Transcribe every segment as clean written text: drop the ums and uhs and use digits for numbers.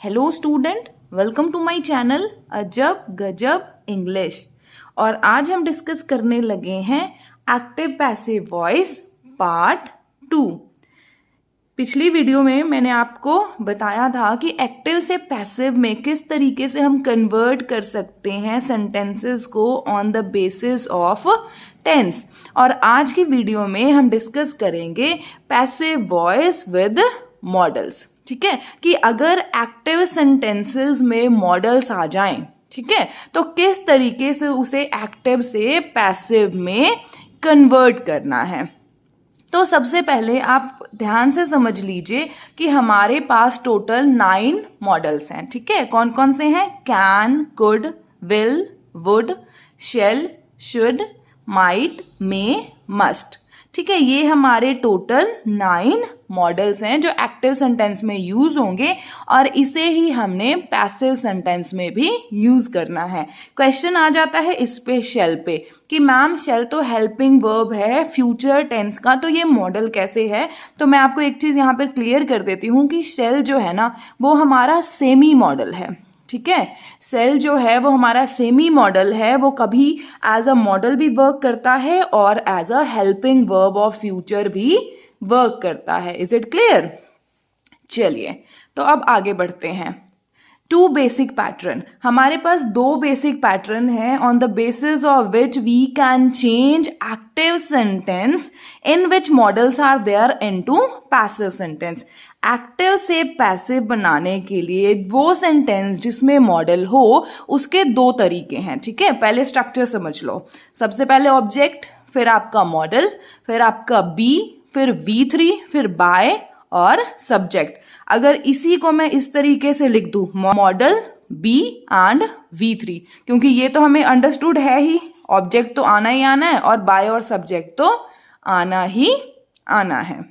Hello student, welcome to my channel अजब गजब English. और आज हम डिस्कस करने लगे हैं एक्टिव पैसिव वॉइस पार्ट 2। पिछली वीडियो में मैंने आपको बताया था कि एक्टिव से पैसिव में किस तरीके से हम कन्वर्ट कर सकते हैं सेंटेंसेस को on the basis of tense. और आज की वीडियो में हम डिस्कस करेंगे पैसिव वॉइस विद मॉडल्स। ठीक है, कि अगर एक्टिव सेंटेंसेस में मॉडल्स आ जाएं, ठीक है, तो किस तरीके से उसे एक्टिव से पैसिव में कन्वर्ट करना है। तो सबसे पहले आप ध्यान से समझ लीजिए कि हमारे पास टोटल 9 मॉडल्स हैं। ठीक है, कौन कौन से हैं? Can, could, will, would, shall, should, might, may, must. ठीक है, ये हमारे टोटल 9 मॉडल्स हैं जो एक्टिव सेंटेंस में यूज होंगे और इसे ही हमने पैसिव सेंटेंस में भी यूज करना है। क्वेश्चन आ जाता है इस पे शेल पे कि मैम शेल तो हेल्पिंग वर्ब है फ्यूचर टेंस का, तो ये मॉडल कैसे है? तो मैं आपको एक चीज यहाँ पर क्लियर कर देती हूँ कि शेल जो है ना वो हमारा सेमी मॉडल है। ठीक है, सेल जो है वो हमारा सेमी मॉडल है, वो कभी एज अ मॉडल भी वर्क करता है और as a helping verb of future भी वर्क करता है। Is it clear? चलिए तो अब आगे बढ़ते हैं। 2 बेसिक पैटर्न, हमारे पास 2 बेसिक पैटर्न हैं on the basis of which we can change active sentence in which modals are there into passive sentence. Active से पैसिव बनाने के लिए वो सेंटेंस जिसमें मॉडल हो उसके 2 तरीके हैं। ठीक है, पहले स्ट्रक्चर समझ लो। सबसे पहले ऑब्जेक्ट, फिर आपका मॉडल, फिर आपका बी, फिर V3, फिर बाय और सब्जेक्ट। अगर इसी को मैं इस तरीके से लिख दूं, मॉडल बी एंड V3, क्योंकि ये तो हमें अंडरस्टूड है ही, ऑब्जेक्ट तो आना ही आना है और बाय और सब्जेक्ट तो आना ही आना है।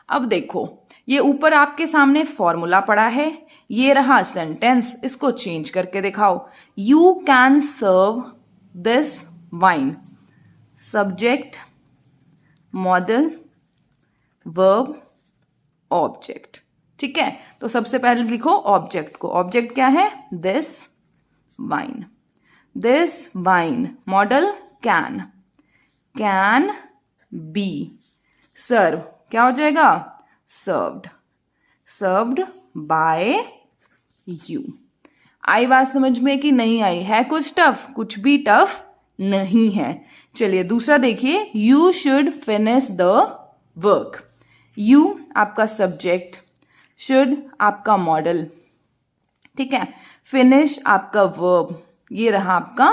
अब देखो, ये ऊपर आपके सामने फॉर्मूला पड़ा है, ये रहा सेंटेंस, इसको चेंज करके दिखाओ। You can serve this wine. Subject, modal, verb, object. ठीक है, तो सबसे पहले लिखो ऑब्जेक्ट को। ऑब्जेक्ट क्या है? This wine. This wine, modal can, can be serve, क्या हो जाएगा? Served, served by you. आई बात समझ में कि नहीं आई? है कुछ टफ? कुछ भी टफ नहीं है। चलिए दूसरा देखिए, you should finish the work. You आपका सब्जेक्ट, शुड आपका मॉडल, ठीक है, फिनिश आपका वर्ब, ये रहा आपका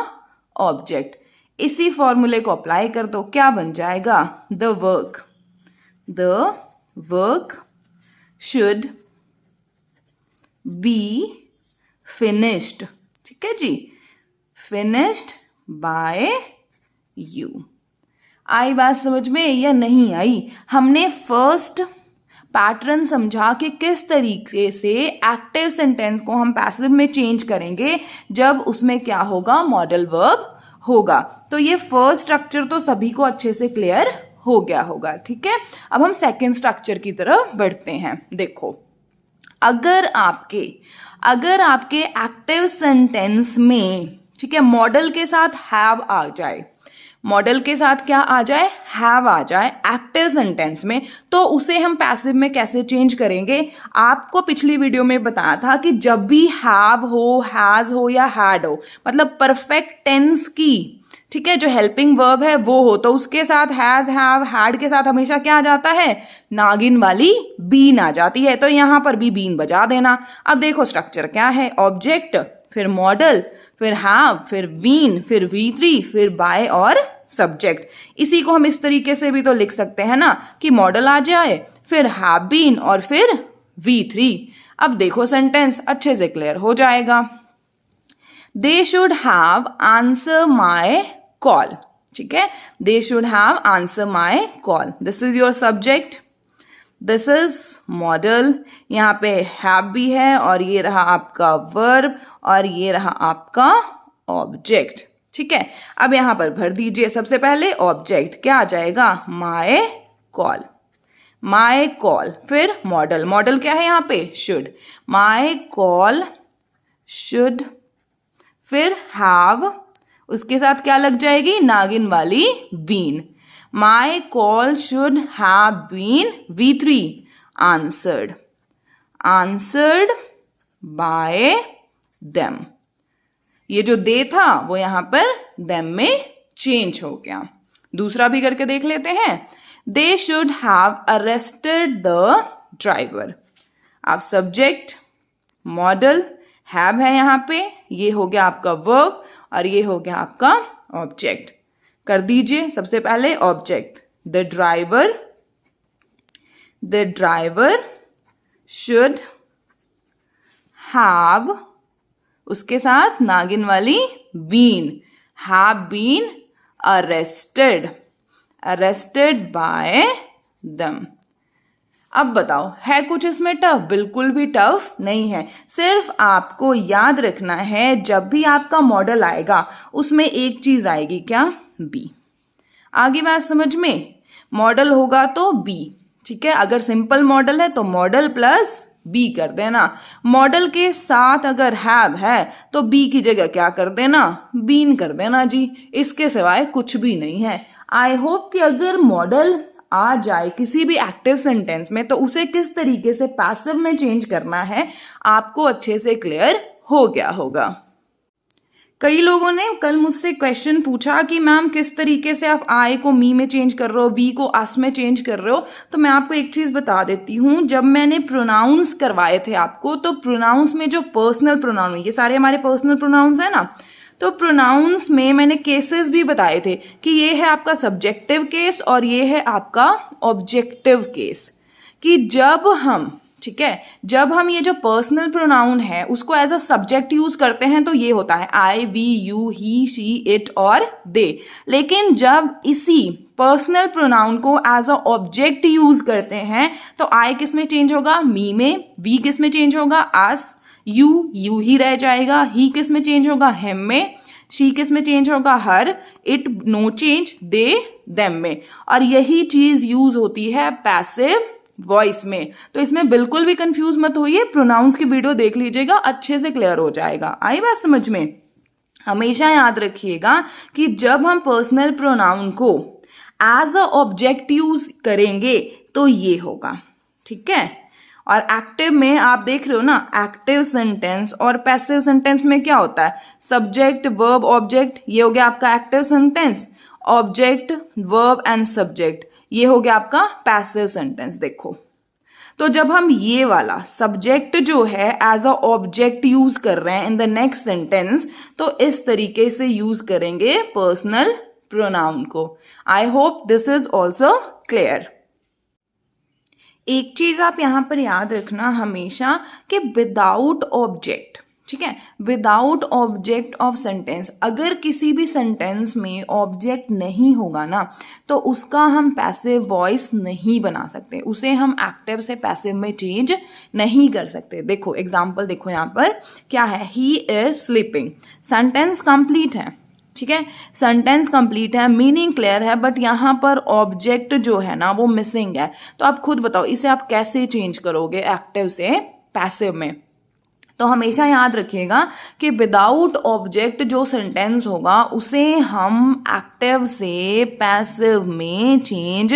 ऑब्जेक्ट। इसी फॉर्मूले को अप्लाई कर दो, क्या बन जाएगा? The work should be finished. ठीक है जी, फिनिश्ड बाय यू। आई बात समझ में या नहीं आई? हमने फर्स्ट पैटर्न समझा कि किस तरीके से एक्टिव सेंटेंस को हम पैसिव में चेंज करेंगे जब उसमें क्या होगा? मॉडल वर्ब होगा। तो ये फर्स्ट स्ट्रक्चर तो सभी को अच्छे से क्लियर हो गया होगा। ठीक है, अब हम सेकेंड स्ट्रक्चर की तरफ बढ़ते हैं। देखो, अगर आपके एक्टिव सेंटेंस में, ठीक है, मॉडल के साथ हैव आ जाए, मॉडल के साथ क्या आ जाए? हैव आ जाए एक्टिव सेंटेंस में, तो उसे हम पैसिव में कैसे चेंज करेंगे? आपको पिछली वीडियो में बताया था कि जब भी हैव हो, हैज हो या हैड हो, मतलब परफेक्ट टेंस की, ठीक है, जो हेल्पिंग वर्ब है वो हो, तो उसके साथ हैज, हैव, हैड के साथ हमेशा क्या आ जाता है? नागिन वाली बीन आ जाती है। तो यहां पर भी बीन बजा देना। अब देखो स्ट्रक्चर क्या है? ऑब्जेक्ट, फिर मॉडल, फिर हैव, फिर बीन, फिर V3, फिर बाय और सब्जेक्ट। इसी को हम इस तरीके से भी तो लिख सकते हैं ना कि मॉडल आ जाए, फिर हैव बीन और फिर V3। अब देखो सेंटेंस अच्छे से क्लियर हो जाएगा। They should have answer my call. ठीक है, they should have answer my call. This is your subject, this is model, यहाँ पे हैव भी है और ये रहा आपका वर्ब और ये रहा आपका ऑब्जेक्ट। ठीक है, अब यहां पर भर दीजिए। सबसे पहले ऑब्जेक्ट क्या आ जाएगा? My call. माई कॉल, फिर मॉडल, मॉडल क्या है यहाँ पे, शुड, माई कॉल शुड, फिर हैव, उसके साथ क्या लग जाएगी, नागिन वाली बीन, my call should have been V3 answered, answered by them, ये जो दे था वो यहां पर देम में चेंज हो गया। दूसरा भी करके देख लेते हैं, they should have arrested the driver. आप सब्जेक्ट, मॉडल, हैव है यहां पे, ये हो गया आपका वर्ब और ये हो गया आपका ऑब्जेक्ट। कर दीजिए, सबसे पहले object, the driver should have, उसके साथ नागिन वाली बीन, have been arrested, arrested by them. अब बताओ, है कुछ इसमें टफ? बिल्कुल भी टफ नहीं है। सिर्फ आपको याद रखना है, जब भी आपका मॉडल आएगा उसमें एक चीज आएगी, क्या, बी। आगे बात समझ में, मॉडल होगा तो बी, ठीक है। अगर सिंपल मॉडल है तो मॉडल प्लस बी कर देना, मॉडल के साथ अगर हैव है तो बी की जगह क्या कर देना, बीन कर देना जी, इसके सिवाय कुछ भी नहीं है। आई होप कि अगर मॉडल आ जाए किसी भी एक्टिव सेंटेंस में तो उसे किस तरीके से पैसिव में चेंज करना है आपको अच्छे से क्लियर हो गया होगा। कई लोगों ने कल मुझसे क्वेश्चन पूछा कि मैम किस तरीके से आप आई को मी में चेंज कर रहे हो, वी को अस में चेंज कर रहे हो। तो मैं आपको एक चीज बता देती हूँ, जब मैंने प्रोनाउंस करवाए थे आपको, तो प्रोनाउंस में जो पर्सनल प्रोनाउन, ये सारे हमारे पर्सनल प्रोनाउंस है ना, तो प्रोनाउंस में मैंने केसेस भी बताए थे कि ये है आपका सब्जेक्टिव केस और ये है आपका ऑब्जेक्टिव केस, कि जब हम, ठीक है, जब हम ये जो पर्सनल प्रोनाउन है उसको एज अ सब्जेक्ट यूज करते हैं तो ये होता है I, we, you, he, she, it और दे। लेकिन जब इसी पर्सनल प्रोनाउन को एज अ ऑब्जेक्ट यूज करते हैं तो आई किस में चेंज होगा, मी में, वी किस में चेंज होगा, अस, यू ही रह जाएगा, ही किस में चेंज होगा, हिम में, शी किस में चेंज होगा, her, it no change, they them में। और यही चीज यूज होती है पैसिव वॉइस में। तो इसमें बिल्कुल भी कंफ्यूज मत होइए, प्रोनाउंस की वीडियो देख लीजिएगा, अच्छे से क्लियर हो जाएगा। आई बात समझ में? हमेशा याद रखिएगा कि जब हम पर्सनल प्रोनाउन को एज अ ऑब्जेक्ट यूज करेंगे तो ये होगा, ठीक है। और एक्टिव में आप देख रहे हो ना, एक्टिव सेंटेंस और पैसिव सेंटेंस में क्या होता है, सब्जेक्ट, वर्ब, ऑब्जेक्ट, ये हो गया आपका active sentence, object, verb and subject, ये हो गया आपका पैसिव सेंटेंस। देखो, तो जब हम ये वाला सब्जेक्ट जो है एज अ ऑब्जेक्ट यूज कर रहे हैं इन द नेक्स्ट सेंटेंस, तो इस तरीके से यूज करेंगे पर्सनल प्रोनाउन को। I hope this is also clear. एक चीज आप यहां पर याद रखना हमेशा कि विदाउट ऑब्जेक्ट, ठीक है, विदाउट ऑब्जेक्ट ऑफ सेंटेंस, अगर किसी भी सेंटेंस में ऑब्जेक्ट नहीं होगा ना तो उसका हम पैसिव वॉइस नहीं बना सकते, उसे हम एक्टिव से पैसिव में चेंज नहीं कर सकते। देखो एग्जांपल देखो यहाँ पर क्या है, he is sleeping, sentence complete है, ठीक है, सेंटेंस कंप्लीट है, मीनिंग क्लियर है, बट यहाँ पर ऑब्जेक्ट जो है ना वो मिसिंग है। तो आप खुद बताओ इसे आप कैसे चेंज करोगे एक्टिव से पैसिव में। तो हमेशा याद रखिएगा कि विदाउट ऑब्जेक्ट जो सेंटेंस होगा उसे हम एक्टिव से पैसिव में चेंज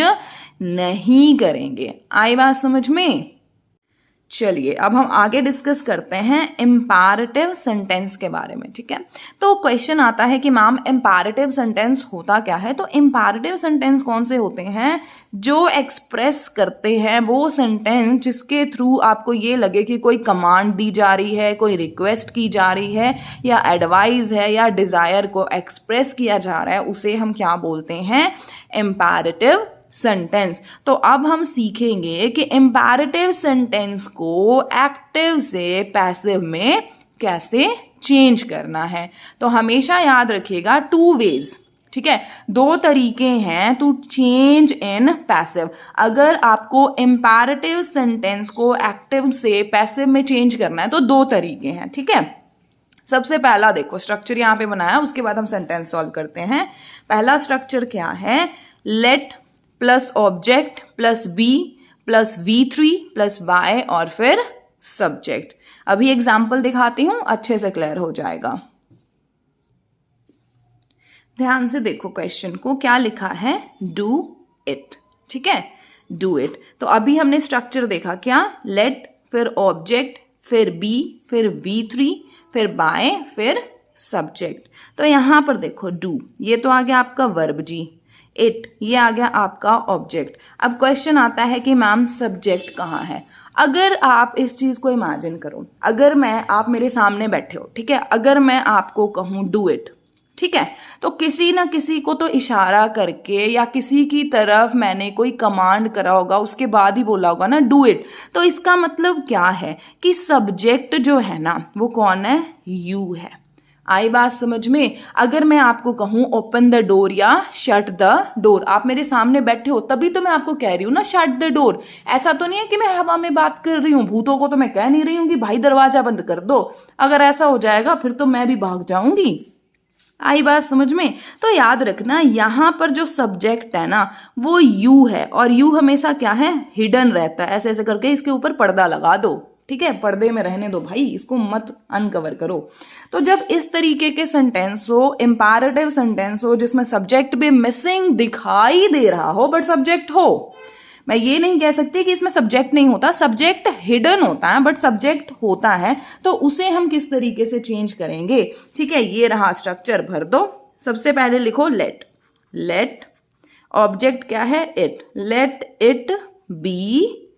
नहीं करेंगे। आई बात समझ में? चलिए अब हम आगे डिस्कस करते हैं इम्पैरेटिव सेंटेंस के बारे में, ठीक है। तो क्वेश्चन आता है कि मैम इम्पैरेटिव सेंटेंस होता क्या है। तो इम्पैरेटिव सेंटेंस कौन से होते हैं, जो एक्सप्रेस करते हैं वो सेंटेंस जिसके थ्रू आपको ये लगे कि कोई कमांड दी जा रही है, कोई रिक्वेस्ट की जा रही है, या एडवाइस है, या डिजायर को एक्सप्रेस किया जा रहा है, उसे हम क्या बोलते हैं, इम्पैरेटिव सेंटेंस। तो अब हम सीखेंगे कि इम्पैरेटिव सेंटेंस को एक्टिव से पैसिव में कैसे चेंज करना है। तो हमेशा याद रखिएगा टू वेज, ठीक है, दो तरीके हैं टू चेंज इन पैसिव। अगर आपको इम्पैरेटिव सेंटेंस को एक्टिव से पैसिव में चेंज करना है तो दो तरीके हैं, ठीक है। सबसे पहला देखो स्ट्रक्चर यहाँ पे बनाया, उसके बाद हम सेंटेंस सॉल्व करते हैं। पहला स्ट्रक्चर क्या है, let plus object plus be plus V3 plus by और फिर सब्जेक्ट। अभी एग्जाम्पल दिखाती हूं, अच्छे से क्लियर हो जाएगा। ध्यान से देखो क्वेश्चन को, क्या लिखा है, डू इट। ठीक है, डू इट। तो अभी हमने स्ट्रक्चर देखा, क्या, लेट, फिर ऑब्जेक्ट, फिर बी, फिर V3, फिर बाय, फिर सब्जेक्ट। तो यहां पर देखो डू, ये तो आ गया आपका वर्ब जी, इट ये आ गया आपका ऑब्जेक्ट। अब क्वेश्चन आता है कि मैम सब्जेक्ट कहाँ है। अगर आप इस चीज को इमेजिन करो, अगर आप मेरे सामने बैठे हो, ठीक है, अगर मैं आपको कहूं डू इट, ठीक है, तो किसी ना किसी को तो इशारा करके या किसी की तरफ मैंने कोई कमांड करा होगा, उसके बाद ही बोला होगा ना डू इट। तो इसका मतलब क्या है कि सब्जेक्ट जो है ना वो कौन है, यू है। आई बात समझ में। अगर मैं आपको कहूं ओपन द डोर या शट द डोर, आप मेरे सामने बैठे हो तभी तो मैं आपको कह रही हूं ना शट द डोर। ऐसा तो नहीं है कि मैं हवा में बात कर रही हूं, भूतों को तो मैं कह नहीं रही हूं कि भाई दरवाजा बंद कर दो। अगर ऐसा हो जाएगा फिर तो मैं भी भाग जाऊंगी। आई बात समझ में। तो याद रखना यहां पर जो सब्जेक्ट है ना वो यू है, और यू हमेशा क्या है, हिडन रहता है। ऐसे ऐसे करके इसके ऊपर पर्दा लगा दो, ठीक है, पर्दे में रहने दो भाई, इसको मत अनकवर करो। तो जब इस तरीके के सेंटेंस हो, इंपैरेटिव सेंटेंस हो जिसमें सब्जेक्ट भी मिसिंग दिखाई दे रहा हो बट सब्जेक्ट हो, मैं ये नहीं कह सकती कि इसमें सब्जेक्ट नहीं होता, सब्जेक्ट हिडन होता है बट सब्जेक्ट होता है, तो उसे हम किस तरीके से चेंज करेंगे। ठीक है, ये रहा स्ट्रक्चर, भर दो। सबसे पहले लिखो लेट, लेट ऑब्जेक्ट क्या है, इट, लेट इट बी।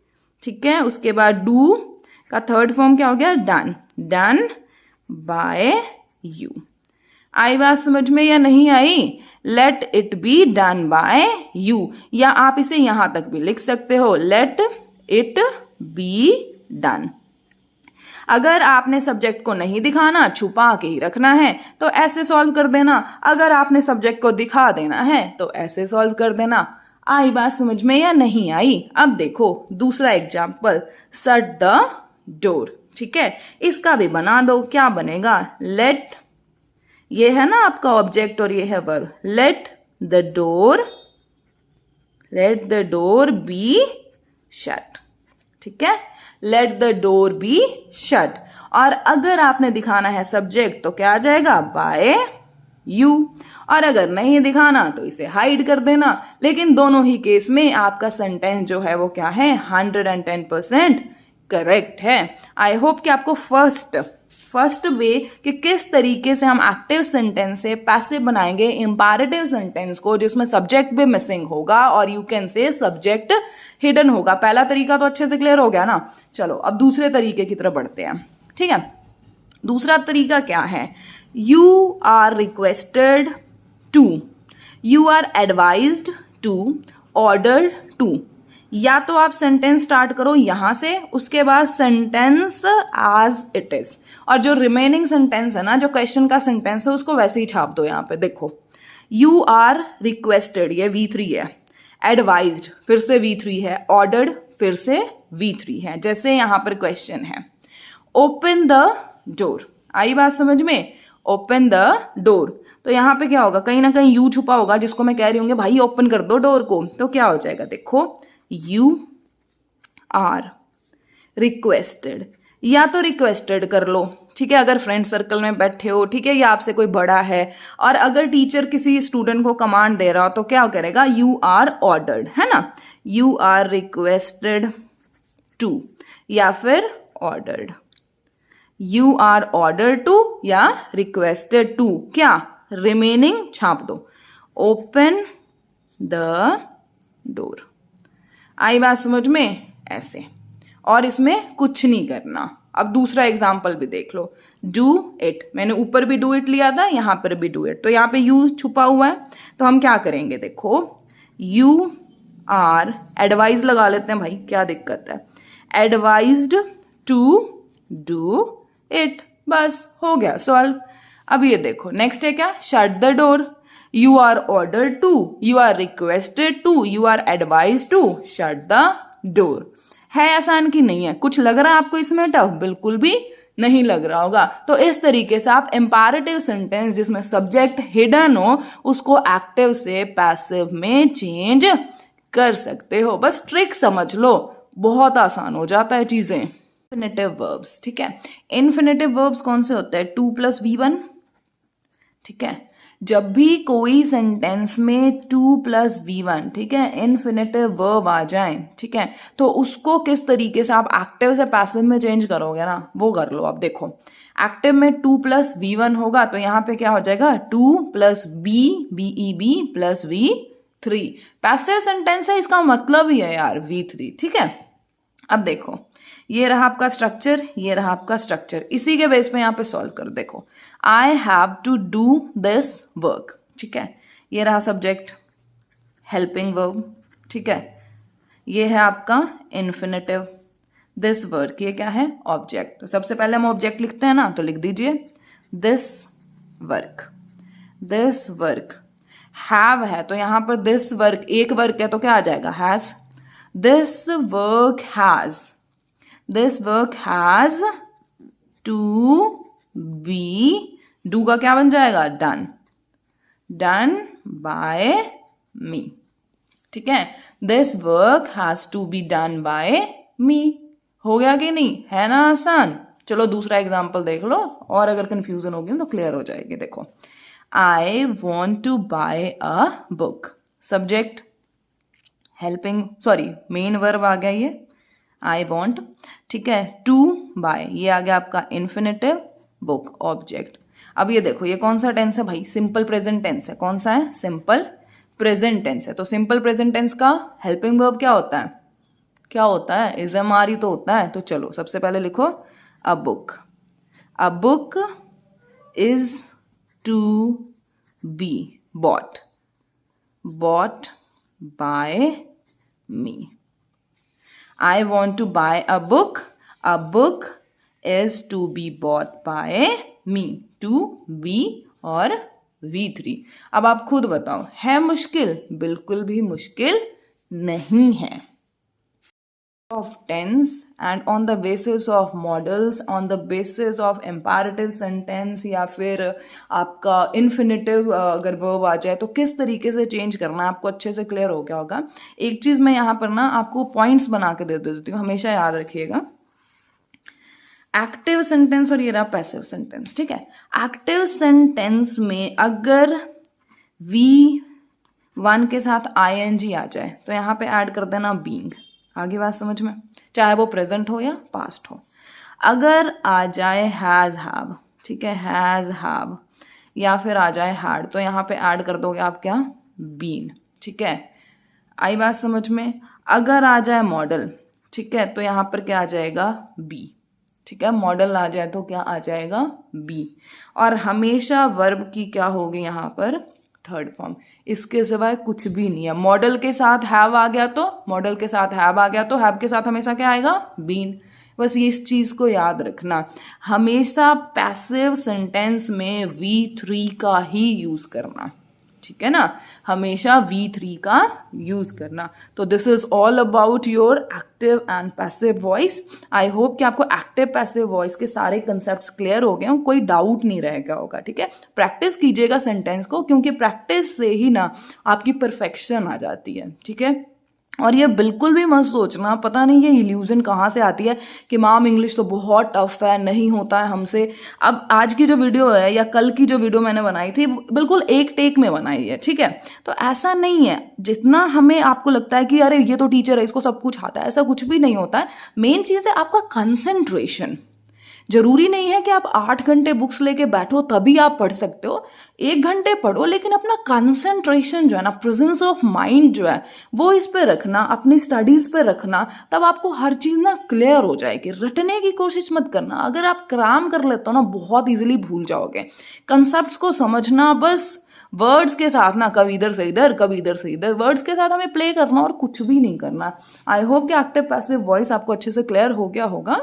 ठीक है, उसके बाद डू का थर्ड फॉर्म क्या हो गया, डन, डन बाय यू। आई बात समझ में या नहीं आई। Let it be done by you, या आप इसे यहां तक भी लिख सकते हो, लेट इट बी डन। अगर आपने सब्जेक्ट को नहीं दिखाना, छुपा के ही रखना है तो ऐसे सॉल्व कर देना। अगर आपने सब्जेक्ट को दिखा देना है तो ऐसे सॉल्व कर देना। आई बात समझ में या नहीं आई। अब देखो दूसरा एग्जाम्पल, शट द डोर। ठीक है, इसका भी बना दो, क्या बनेगा, लेट, ये है ना आपका ऑब्जेक्ट और ये है verb, let the door be shut. ठीक है, let the door be shut. और अगर आपने दिखाना है सब्जेक्ट तो क्या आ जाएगा, बाय यू, और अगर नहीं दिखाना तो इसे हाइड कर देना। लेकिन दोनों ही केस में आपका सेंटेंस जो है वो क्या है, 110% करेक्ट है। आई होप कि आपको फर्स्ट वे कि किस तरीके से हम एक्टिव सेंटेंस से पैसिव बनाएंगे इंपैरेटिव सेंटेंस को जिसमें सब्जेक्ट भी मिसिंग होगा और you can say subject hidden होगा। पहला तरीका तो अच्छे से क्लियर हो गया ना। चलो अब दूसरे तरीके की तरफ बढ़ते हैं। ठीक है, दूसरा तरीका क्या है, you are requested to, you are advised to, ordered to. या तो आप सेंटेंस स्टार्ट करो यहां से, उसके बाद सेंटेंस एज इट इज, और जो रिमेनिंग सेंटेंस है ना, जो क्वेश्चन का सेंटेंस है, उसको वैसे ही छाप दो। यहां पे देखो, यू आर रिक्वेस्टेड, ये V3 है, एडवाइज्ड फिर से V3 है, ऑर्डर्ड फिर से V3 है, जैसे यहां पर क्वेश्चन है ओपन द डोर। आई बात समझ में, ओपन द डोर। तो यहां पे क्या होगा, कहीं ना कहीं यू छुपा होगा जिसको मैं कह रही हूँ भाई ओपन कर दो डोर को। तो क्या हो जाएगा, देखो यू आर रिक्वेस्टेड, या तो रिक्वेस्टेड कर लो, ठीक है, अगर फ्रेंड सर्कल में बैठे हो, ठीक है, या आपसे कोई बड़ा है, और अगर टीचर किसी स्टूडेंट को कमांड दे रहा हो तो क्या करेगा, यू आर ऑर्डर्ड, है ना, यू आर रिक्वेस्टेड टू या फिर ordered, you are ordered to या रिक्वेस्टेड टू, क्या रिमेनिंग छाप दो, ओपन द डोर। आई बात समझ में, ऐसे, और इसमें कुछ नहीं करना। अब दूसरा एग्जाम्पल भी देख लो, डू इट, मैंने ऊपर भी डू इट लिया था, यहां पर भी डू इट, तो यहां पे यू छुपा हुआ है, तो हम क्या करेंगे, देखो यू आर, एडवाइज लगा लेते हैं भाई, क्या दिक्कत है, एडवाइज्ड टू डू इट, बस हो गया सॉल्व। अब ये देखो नेक्स्ट है क्या, shut the door, you are ordered to, you are requested to, you are advised to shut the door। है आसान कि नहीं है, कुछ लग रहा है आपको इसमें टफ, बिल्कुल भी नहीं लग रहा होगा। तो इस तरीके से आप इंपैरेटिव सेंटेंस जिसमें सब्जेक्ट हिडन हो उसको एक्टिव से पैसिव में चेंज कर सकते हो। बस ट्रिक समझ लो, बहुत आसान हो जाता है चीज़ें। इन्फिनेटिव वर्ब्स, ठीक है। इन्फिनेटिव वर्ब्स कौन से होते हैं? 2+V1, ठीक है। जब भी कोई सेंटेंस में 2+V1, ठीक है, इन्फिनेटिव वर्ब आ जाए, ठीक है, तो उसको किस तरीके से आप एक्टिव से पैसिव में चेंज करोगे ना, वो कर लो। अब देखो, एक्टिव में 2+V1 होगा तो यहाँ पे क्या हो जाएगा? 2+B, BEB plus V3। Passive sentence है, इसका मतलब ही है यार V3, ठीक है। अब देखो, ये रहा आपका स्ट्रक्चर, ये रहा आपका स्ट्रक्चर, इसी के बेस पे यहाँ पे सॉल्व कर। देखो, I have to do this work, ठीक है, ये रहा सब्जेक्ट, हेल्पिंग वर्ब, ठीक है, ये है आपका इन्फिनेटिव, दिस वर्क ये क्या है? ऑब्जेक्ट। तो सबसे पहले हम ऑब्जेक्ट लिखते हैं ना, तो लिख दीजिए this work, this work. Have है तो यहाँ पर दिस वर्क, एक वर्क है तो क्या आ जाएगा? Has. This work has, this work has to be, do का क्या बन जाएगा? डन, डन बाय मी, ठीक है। This work has to be done by me. हो गया कि नहीं? है ना आसान। चलो दूसरा एग्जाम्पल देख लो, और अगर कंफ्यूजन होगी तो क्लियर हो जाएगी। देखो, I want to buy a book, subject, helping, sorry main verb आ गया ये, आई वॉन्ट, ठीक है। टू बाय ये आ गया आपका इन्फिनेटिव, बुक ऑब्जेक्ट। अब ये देखो, ये कौन सा टेंस है भाई? सिंपल प्रेजेंट टेंस है। कौन सा है? सिंपल प्रेजेंट टेंस है। तो सिंपल प्रेजेंट टेंस का हेल्पिंग वर्ब क्या होता है? क्या होता है? इज एम आर ही तो होता है। तो चलो सबसे पहले लिखो a book, a book is to be bought, bought by me. I want to buy a book. A book is to be bought by me. To be और V3। अब आप खुद बताओ, है मुश्किल? बिल्कुल भी मुश्किल नहीं है। Of tense and on the basis of models, on the basis of imperative sentence या फिर आपका infinitive अगर verb आ जाए तो किस तरीके से चेंज करना है आपको अच्छे से क्लियर हो गया होगा। एक चीज़ मैं यहाँ पर ना आपको पॉइंट्स बना के दे देती हूँ, हमेशा याद रखिएगा। एक्टिव सेंटेंस और ये रहा पैसिव सेंटेंस, ठीक है। एक्टिव सेंटेंस में अगर V1 के साथ ING आ जाए तो यहाँ पे ऐड कर देना बीइंग। आगे बात समझ में, चाहे वो प्रेजेंट हो या पास्ट हो। अगर आ जाए हैज हैव, ठीक है, हैज हैव, या फिर आ जाए हैड, तो यहाँ पे ऐड कर दोगे आप क्या? बीन, ठीक है। आई बात समझ में। अगर आ जाए मॉडल, ठीक है, तो यहाँ पर क्या आ जाएगा? बी, ठीक है। मॉडल आ जाए तो क्या आ जाएगा? बी। और हमेशा वर्ब की क्या होगी यहाँ पर? Third form. इसके सिवाय कुछ भी नहीं है। मॉडल के साथ हैव आ गया तो, मॉडल के साथ हैव आ गया तो हैव के साथ हमेशा क्या आएगा? बीन। बस ये इस चीज़ को याद रखना, हमेशा पैसिव सेंटेंस में V3 का ही यूज़ करना, ठीक है ना, हमेशा V3 का यूज़ करना। तो this is all about your active and passive voice. I hope कि आपको एक्टिव पैसिव वॉइस के सारे कंसेप्ट्स क्लियर हो गए हों, कोई डाउट नहीं रह गया होगा, ठीक है। प्रैक्टिस कीजिएगा सेंटेंस को, क्योंकि प्रैक्टिस से ही ना आपकी परफेक्शन आ जाती है, ठीक है। और ये बिल्कुल भी मत सोचना, पता नहीं ये इल्यूजन कहाँ से आती है कि मैम इंग्लिश तो बहुत टफ है, नहीं होता है हमसे। अब आज की जो वीडियो है या कल की जो वीडियो मैंने बनाई थी बिल्कुल एक टेक में बनाई है, ठीक है। तो ऐसा नहीं है, जितना हमें आपको लगता है कि अरे ये तो टीचर है इसको सब कुछ आता है, ऐसा कुछ भी नहीं होता है। मेन चीज़ है आपका कंसंट्रेशन। जरूरी नहीं है कि आप 8 घंटे बुक्स लेके बैठो तभी आप पढ़ सकते हो, 1 घंटे पढ़ो, लेकिन अपना कंसंट्रेशन जो है ना, प्रेजेंस ऑफ माइंड जो है वो इस पे रखना, अपनी स्टडीज पे रखना, तब आपको हर चीज़ ना क्लियर हो जाएगी। रटने की कोशिश मत करना, अगर आप क्राम कर लेते हो ना बहुत इजीली भूल जाओगे। कंसेप्ट्स को समझना, बस वर्ड्स के साथ ना, कभी इधर से इधर कभी इधर से इधर, वर्ड्स के साथ हमें प्ले करना और कुछ भी नहीं करना। आई होप कि एक्टिव पैसिव वॉइस आपको अच्छे से क्लियर हो गया होगा।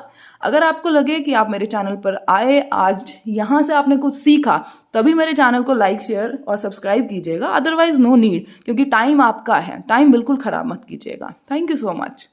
अगर आपको लगे कि आप मेरे चैनल पर आए, आज यहाँ से आपने कुछ सीखा, तभी मेरे चैनल को लाइक शेयर और सब्सक्राइब कीजिएगा, अदरवाइज नो नीड, क्योंकि टाइम आपका है, टाइम बिल्कुल ख़राब मत कीजिएगा। Thank you so much.